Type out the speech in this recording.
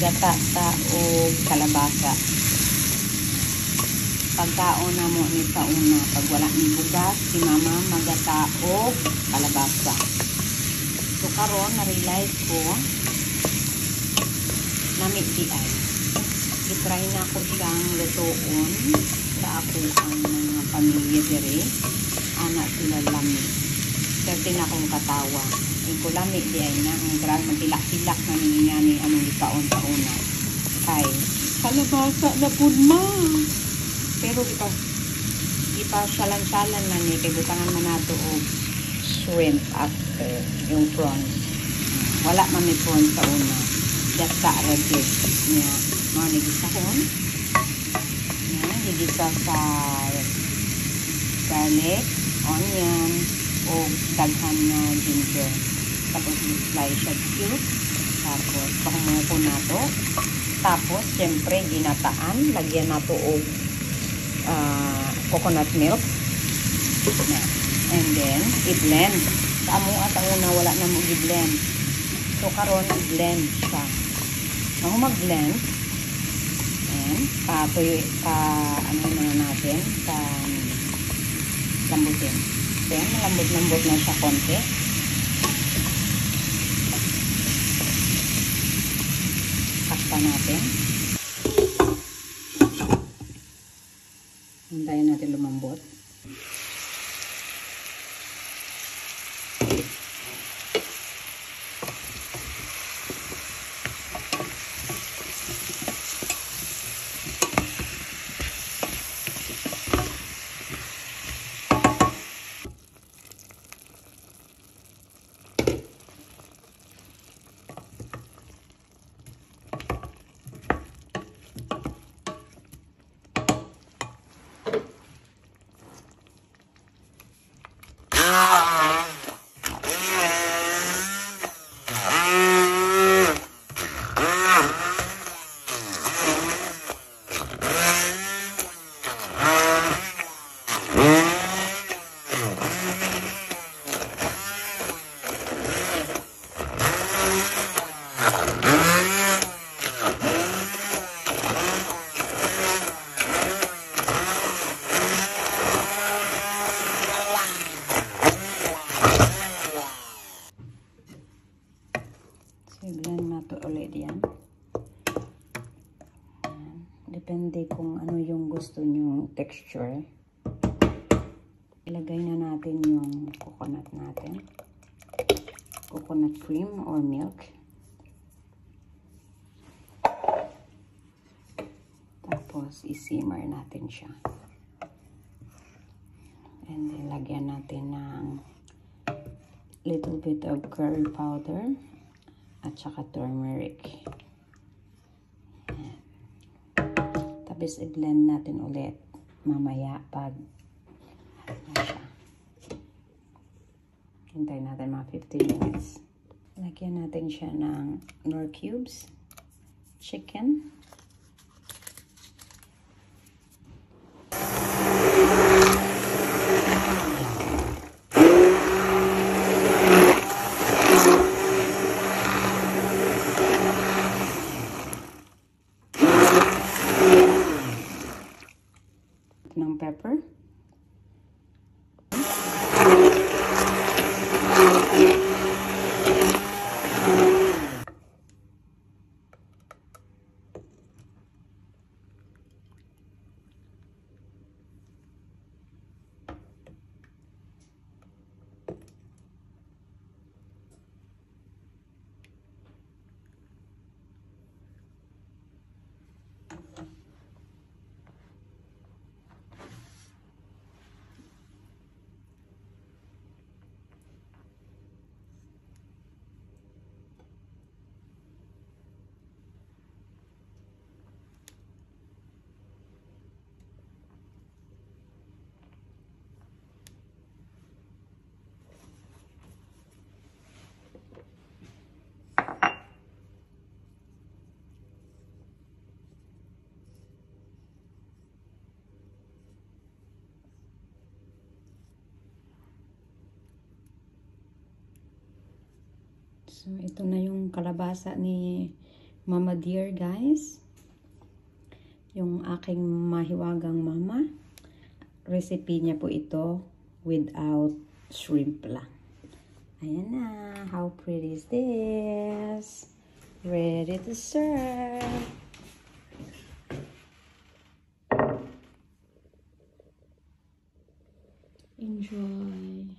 gata ta o kalabasa. Pagkaon na mo ni sa una, pag wala ni bugas, si mama magata o kalabasa. So karon na-realize ko nami di ay. I-try na ko siyang lutoon sa ako ang mga pamilya dire. Anak sila lami. Certain akong katawa. Yung ko lami di ay na. Ang grang magilak-hilak na niya ni anong ikaon sa una. Kay, kalabasa na po ma. Pero ipa-salan-salan na ni. Kaya butangan man nato o shrimp after yung prawns. Wala man may prawns sa una. Just sa ragit niya. Mga nigisahon. Yan, higisa sa garlic, onion, o daghan na ginger. Tapos i-slice siya cube. Tapos, pahumuko na to. Tapos, syempre, ginataan. Lagyan na to o coconut milk. And then, i-blend. Sa amo at ang una, wala na mo i-blend. So, karon i-blend siya. Nung mag-blend, ano na natin, lambutin. Then, malambot-lambot na siya konti. Takpan natin. Hintayin natin lumambot. I-blend na to ulit yan. Depende kung ano yung gusto nyo texture. Ilagay na natin yung coconut natin. Coconut cream or milk. Tapos i-simmer natin siya. And then lagyan natin ng little bit of curry powder. At saka turmeric. Ayan. Tapos i-blend natin ulit mamaya pag ano siya. Hintayin natin mga 15 minutes. Lagyan natin siya ng Knorr cubes, chicken, ng pepper. So, ito na yung kalabasa ni Mama Dear, guys. Yung aking mahiwagang mama. Recipe niya po ito without shrimp lang. Ayan na. How pretty is this? Ready to serve. Enjoy.